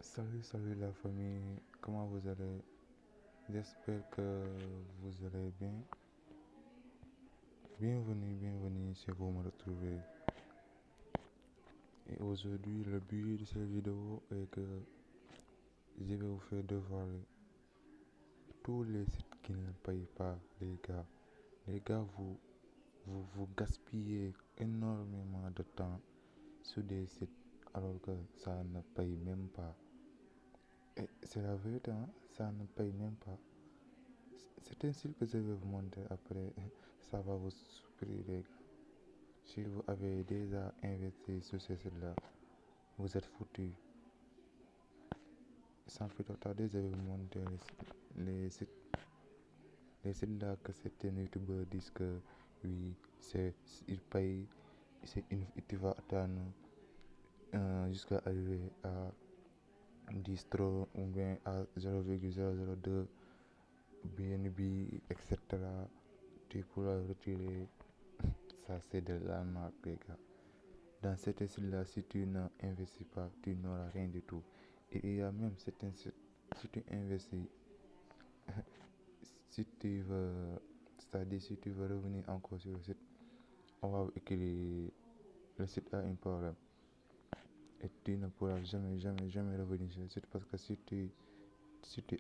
Salut la famille, comment vous allez? J'espère que vous allez bien. Bienvenue si vous me retrouvez. Et aujourd'hui, le but de cette vidéo est que je vais vous faire dévoiler tous les sites qui ne payent pas, les gars. Les gars, vous gaspillez énormément de temps sur des sites alors que ça ne paye même pas. Et c'est la vérité, hein? Ça ne paye même pas. C'est un site que je vais vous montrer après. Ça va vous surprendre, les gars. Si vous avez déjà investi sur ce site-là, vous êtes foutu. Sans plus tarder, je vais vous montrer les sites, les sites là que certains youtubeurs disent que oui, ils payent, tu vas attendre jusqu'à arriver à 10 trop ou bien à 0,002 BNB, etc. Tu pourras retirer. Ça, c'est de la marque, les gars. Dans cet site-là, si tu n'investis pas, tu n'auras rien du tout. Et il y a même certains sites, si tu investis, si tu veux, c'est-à-dire si tu veux revenir encore sur le site, on va écrire le site a un problème. Et tu ne pourras jamais revenir sur le site parce que si tu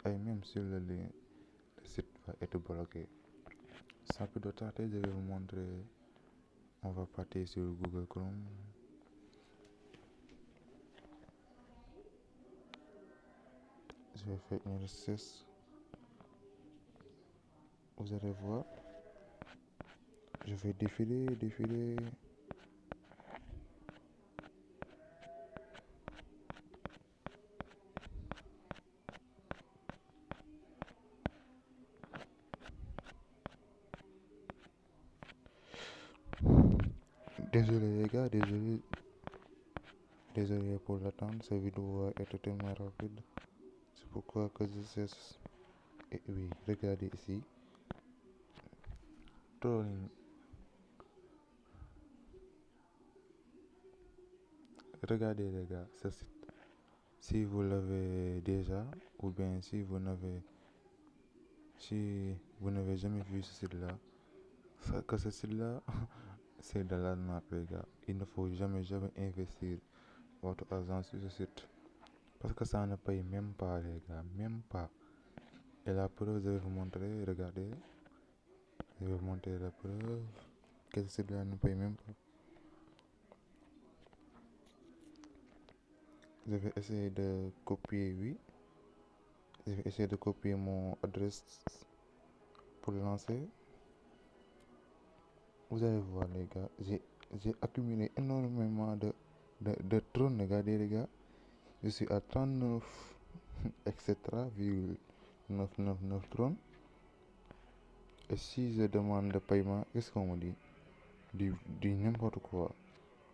ailles même sur le lien, le site va être bloqué. Sans plus de tarder, je vais vous montrer. On va partir sur Google Chrome. Je vais faire une recherche. Vous allez voir. Je vais défiler. Désolé les gars, désolé pour l'attente. Cette vidéo va être tellement rapide. C'est pourquoi que je cesse. Et oui, regardez ici. Trolling. Regardez les gars, ce site. Si vous l'avez déjà, ou bien si vous n'avez jamais vu ce site-là, que ce site-là, c'est de l'arnaque les gars. Il ne faut jamais investir votre argent sur ce site. Parce que ça ne paye même pas les gars, même pas. Et la preuve, je vais vous montrer, regardez. Je vais vous montrer la preuve que ce site-là ne paye même pas. Je vais essayer de copier, oui. Je vais essayer de copier mon adresse pour lancer. Vous allez voir les gars, j'ai accumulé énormément de trônes, regardez les gars. Je suis à 39, etc. 999 trônes. Et si je demande de paiement, qu'est-ce qu'on me dit? Du n'importe quoi.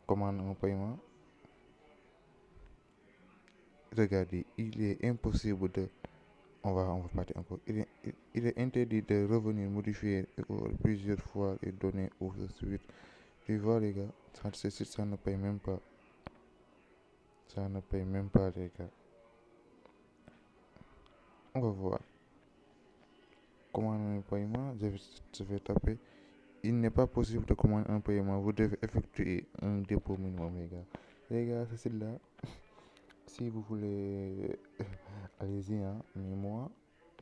Commande un paiement. Regardez, il est impossible de... On va partir encore. Il est interdit de revenir modifier plusieurs fois et donner aux suite. Tu vois les gars, ça ne paye même pas. Ça ne paye même pas les gars. On va voir. Commander un paiement, je vais taper. Il n'est pas possible de commander un paiement. Vous devez effectuer un dépôt minimum les gars. Les gars, c'est là. Si vous voulez, allez-y, hein. Mais moi,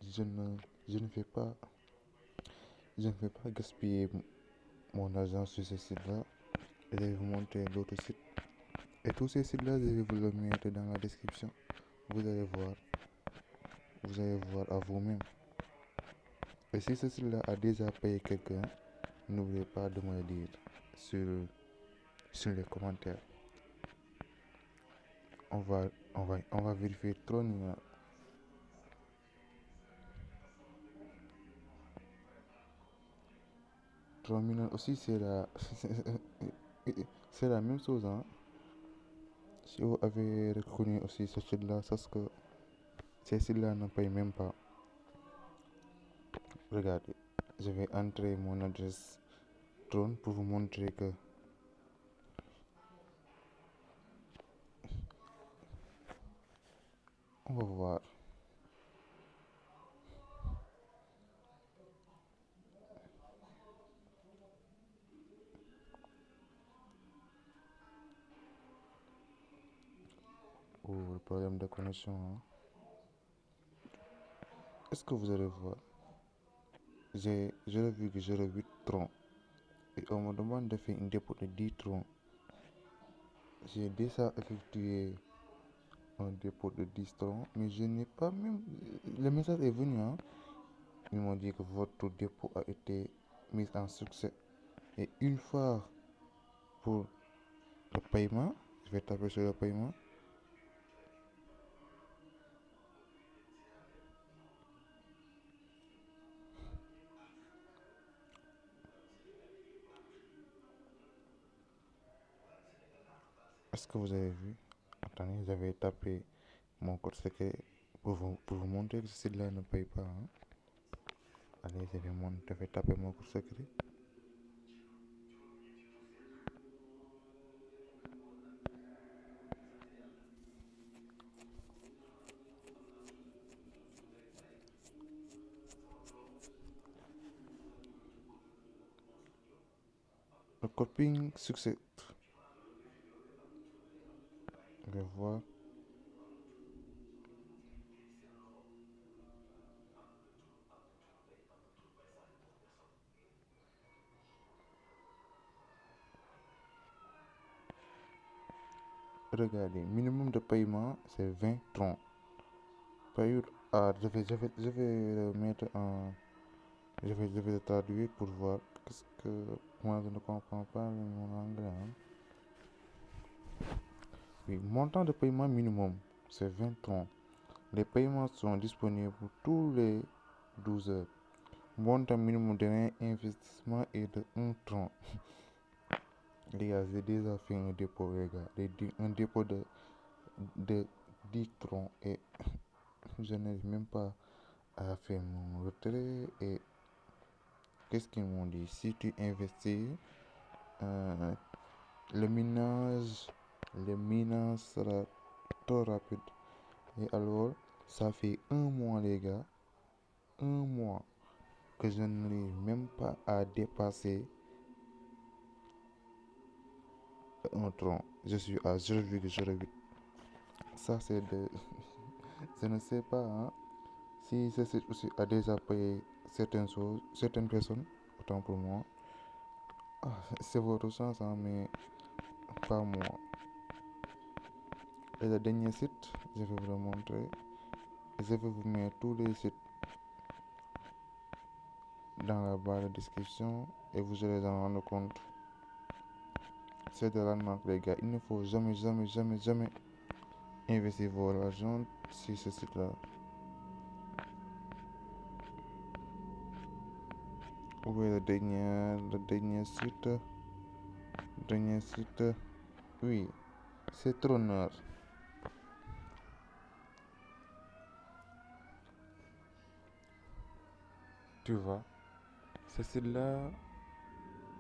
je ne, je ne vais pas, je ne vais pas gaspiller mon argent sur ce site-là. Je vais vous montrer d'autres sites. Et tous ces sites-là, je vais vous le mettre dans la description. Vous allez voir. Vous allez voir à vous-même. Et si ce site-là a déjà payé quelqu'un, n'oubliez pas de me le dire sur les commentaires. On va vérifier trop. Terminal aussi, c'est la même chose. Hein. Si vous avez reconnu aussi ce site-là, sache que ces sites-là ne payent même pas. Regardez, je vais entrer mon adresse Tron pour vous montrer que On va voir. Oh, le problème de connexion, hein. Est-ce que vous allez voir? J'ai 0,08 troncs. Et on me demande de faire une dépôt de 10 troncs. J'ai déjà effectué un dépôt de 10 troncs, mais je n'ai pas même. Le message est venu, hein. Ils m'ont dit que votre dépôt a été mis en succès. Et une fois pour le paiement, je vais taper sur le paiement. Est-ce que vous avez vu? Attendez, j'avais tapé mon code secret pour vous montrer que ce site-là ne paye pas, hein. Allez, je vais taper mon code secret. Le coping succès. Je vais voir. Regardez, minimum de paiement, c'est 20 troncs. Payure. Ah, je vais le mettre en. Je vais le traduire pour voir. Qu'est-ce que. Moi, je ne comprends pas mon anglais, hein. Oui, montant de paiement minimum, c'est 20 troncs. Les paiements sont disponibles tous les 12 heures. Montant minimum de réinvestissement est de 1 tronc. Les gars, j'ai déjà fait un dépôt, les gars. Un dépôt de 10 troncs et je n'ai même pas à faire mon retrait. Et qu'est-ce qu'ils m'ont dit? Si tu investis, euh, le minage, le minage sera trop rapide. Et alors, ça fait un mois, les gars. Un mois que je n'arrive même pas à dépasser un tronc. Je suis à 0,08. Ça, c'est de. Je ne sais pas, hein, si ce site aussi a déjà payé certaines choses, certaines personnes, autant pour moi. Ah, c'est votre chance, hein, mais pas moi. Et le dernier site, je vais vous le montrer. Je vais vous mettre tous les sites dans la barre de description et vous allez en rendre compte. C'est de l'arnaque, les gars. Il ne faut jamais, jamais, jamais, jamais investir votre argent sur ce site-là. Où est le dernier site? Dernier site, oui, c'est Troneur. Tu vois, ce site-là,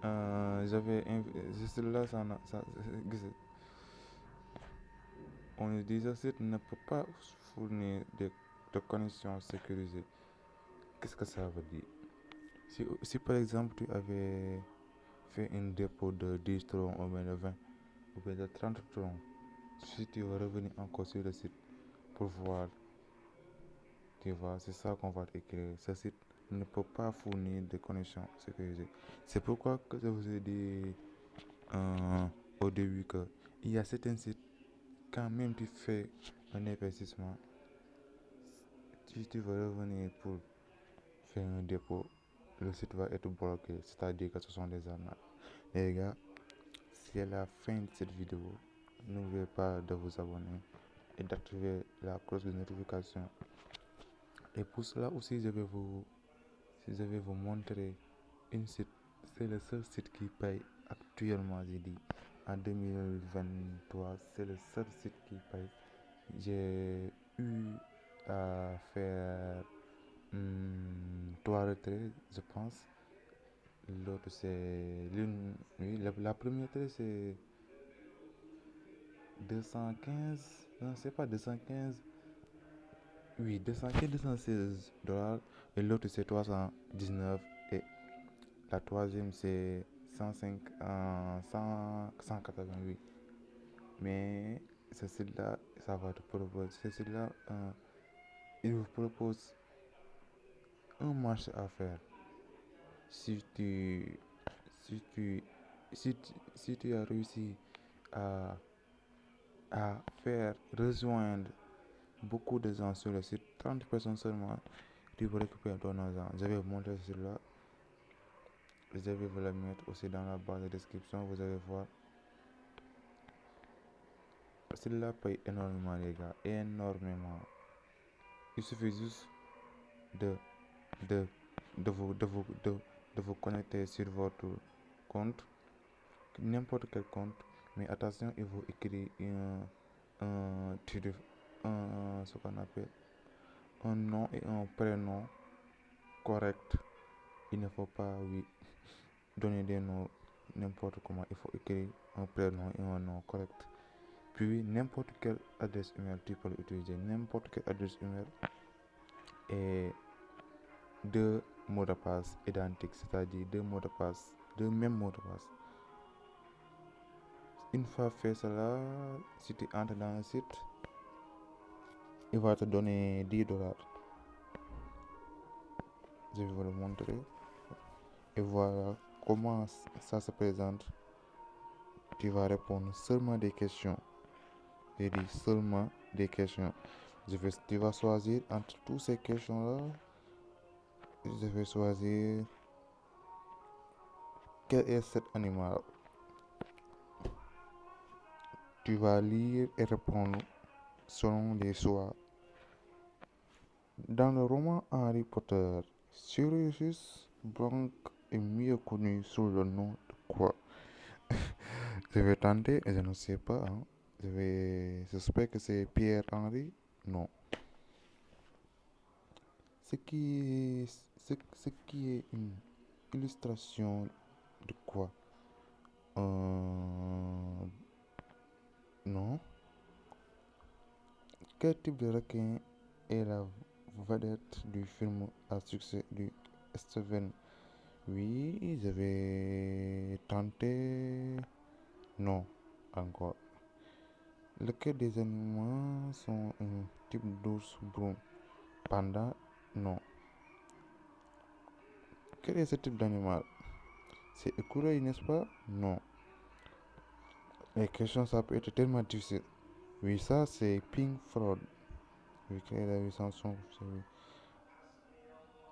ce site-là, on nous dit que ce site ne peut pas fournir de connexions sécurisées. Qu'est-ce que ça veut dire? Si par exemple tu avais fait un dépôt de 10 troncs ou bien de 20 ou bien de 30 troncs, si tu veux revenir encore sur le site pour voir, tu vois, c'est ça qu'on va écrire. Ce site ne peut pas fournir de connexions sécurisées. C'est pourquoi que je vous ai dit au début que il y a certains sites, quand même tu fais un investissement, si tu veux revenir pour faire un dépôt, le site va être bloqué, c'est-à-dire que ce sont des arnaques. Les gars, c'est la fin de cette vidéo. N'oubliez pas de vous abonner et d'activer la cloche de notification. Et pour cela aussi, je vais vous montrer une site. C'est le seul site qui paye actuellement, j'ai dit. En 2023, c'est le seul site qui paye. J'ai eu à faire 3 retraits, je pense. L'autre, c'est l'une. Oui, la première retrait, c'est 215. Non, c'est pas 215. Oui, 216 $ et l'autre c'est 319 et la troisième c'est 105, 188. Mais ce site-là, ça va te proposer, ce site-là, il vous propose un marché à faire. Si tu, si tu, si tu as réussi à, à faire rejoindre beaucoup de gens sur le site, 30 personnes seulement, tu peux récupérer ton argent. Je vais vous montrer cela. Je vais vous la mettre aussi dans la barre de description. Vous allez voir. Cela paye énormément, les gars. Énormément. Il suffit juste de, de, de vous connecter sur votre compte, n'importe quel compte. Mais attention, il faut écrire ce qu'on appelle un nom et un prénom correct. Il ne faut pas, oui, donner des noms n'importe comment. Il faut écrire un prénom et un nom correct. Puis n'importe quelle adresse email tu peux l'utiliser. N'importe quelle adresse email et deux mots de passe identiques, c'est-à-dire deux mots de passe, deux mêmes mots de passe. Une fois fait cela, si tu entres dans le site, il va te donner 10 $. Je vais vous le montrer. Et voilà comment ça se présente. Tu vas répondre seulement des questions. J'ai dit seulement des questions. Tu vas choisir entre toutes ces questions-là. Je vais choisir quel est cet animal. Tu vas lire et répondre selon les choix. Dans le roman Harry Potter, Sirius Black est mieux connu sous le nom de quoi? Je vais tenter et je ne sais pas. J'espère que c'est Pierre-Henri. Non. Ce qui est une illustration de quoi? Non. Quel type de requin est la vedette du film à succès du Steven? Oui, je vais tenter. Non, encore. Lequel des animaux sont un type d'ours brun? Panda? Non. Quel est ce type d'animal? C'est écureuil, n'est-ce pas? Non. Les questions, ça peut être tellement difficile. Oui, ça, c'est Pink Floyd. Oui, quelle est la chanson?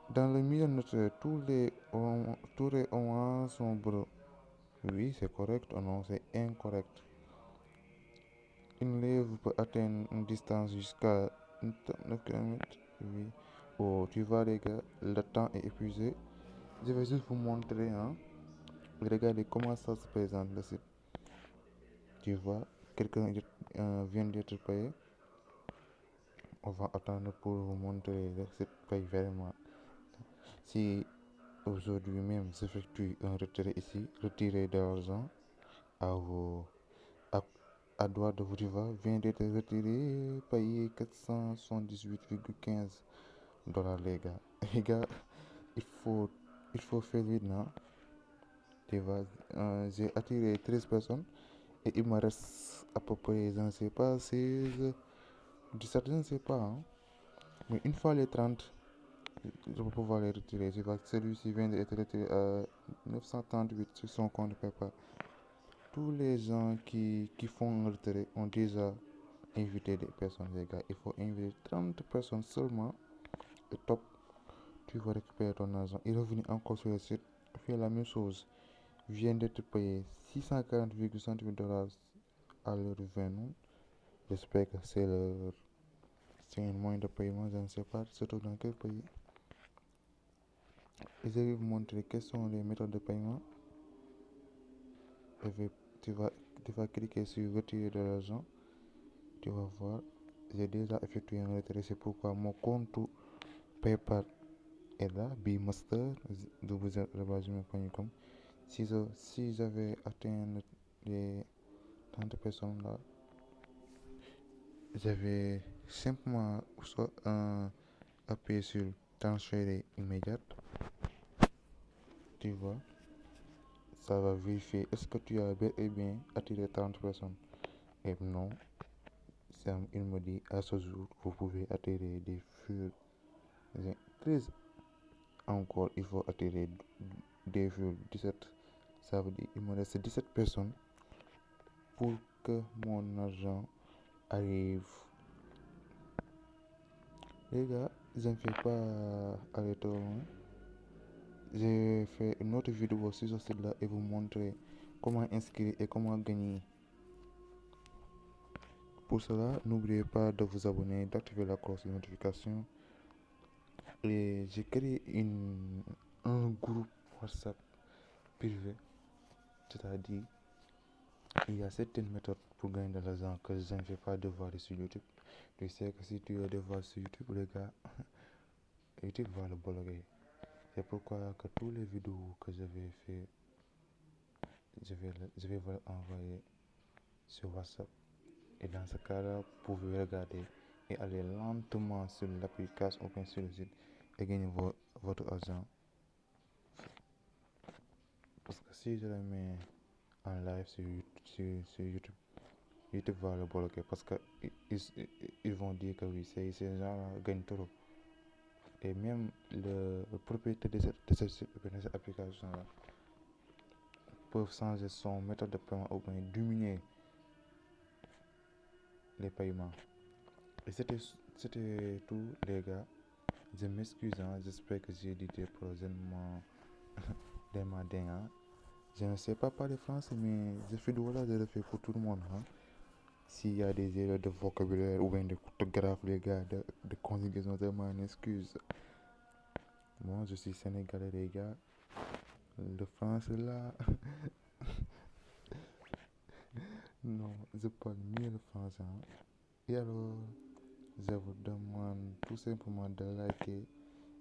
Dans le milieu naturel, tous les hommes sont bruns. Oui, c'est correct ou non, c'est incorrect. Une lèvre peut atteindre une distance jusqu'à 9 km. Oui. Oh, tu vois, les gars, le temps est épuisé. Je vais juste vous montrer, hein. Regardez comment ça se présente le site. Tu vois, quelqu'un vient d'être payé. On va attendre pour vous montrer le site paye vraiment. Si aujourd'hui même s'effectue un retrait ici, retirer de l'argent à vos à droite de votre va vient d'être retiré, payé 478,15 $, les gars. Les gars, il faut, il faut faire vite, non? Tu vois, j'ai attiré 13 personnes et il me reste à peu près, je ne sais pas, 16, 17, je ne sais pas. Hein. Mais une fois les 30, je vais pouvoir les retirer. Tu vois, celui-ci vient d'être retiré à 938 sur son compte PayPal. Tous les gens qui font un retrait ont déjà invité des personnes, les gars. Il faut inviter 30 personnes seulement. Et top, tu vas récupérer ton argent. Et revenir encore sur le site, faire la même chose. Vient d'être payé 640,68 $ à leur venue. J'espère que c'est un moyen de paiement, je ne sais pas, surtout dans quel pays. Et je vais vous montrer quelles sont les méthodes de paiement. Tu vas cliquer sur retirer de l'argent. Tu vas voir, j'ai déjà effectué un retrait, c'est pourquoi mon compte PayPal est là, bmaster@gmail.com. Si j'avais atteint les 30 personnes là, j'avais simplement soit appuyer sur transférer immédiat, tu vois, ça va vérifier est-ce que tu as bel et bien attiré 30 personnes. Et non, il me dit à ce jour, vous pouvez attirer des flux 13. Encore, il faut attirer des flux 17. Ça veut dire qu'il me reste 17 personnes pour que mon argent arrive. Les gars, je ne fais pas aller trop loin. J'ai fait une autre vidéo sur ce site-là et vous montrer comment inscrire et comment gagner. Pour cela, n'oubliez pas de vous abonner, d'activer la cloche de notification. Et j'ai créé un groupe WhatsApp privé, c'est-à-dire il y a certaines méthodes pour gagner de l'argent que je ne vais pas devoir sur YouTube. Tu sais que si tu veux devoir sur YouTube, les gars, YouTube va le bloquer. C'est pourquoi que toutes les vidéos que je vais faire, je vais vous les envoyer sur WhatsApp. Et dans ce cas-là, vous pouvez regarder et aller lentement sur l'application ou bien sur le site et gagner votre argent. Parce que si je le mets en live sur YouTube, YouTube va le bloquer parce qu'ils vont dire que oui, ces gens gagnent trop. Et même le propriétaire de cette application-là peut changer son méthode de paiement ou bien diminuer les paiements. Et c'était tout, les gars. Je m'excuse, hein, j'espère que j'ai dit des prochainement des matins. Hein. Je ne sais pas parler français, mais je fais là, je le fais pour tout le monde. Hein. S'il y a des erreurs de vocabulaire ou bien de orthographe, les gars, de conjugaison, je m'en excuse. Moi, je suis sénégalais, les gars. Le français là, non, je parle mieux le français. Hein. Et alors, je vous demande tout simplement de liker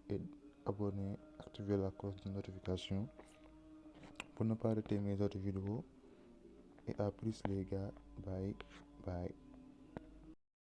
et abonner, activer la cloche de notification pour ne pas rater mes autres vidéos. Et à plus les gars, bye bye.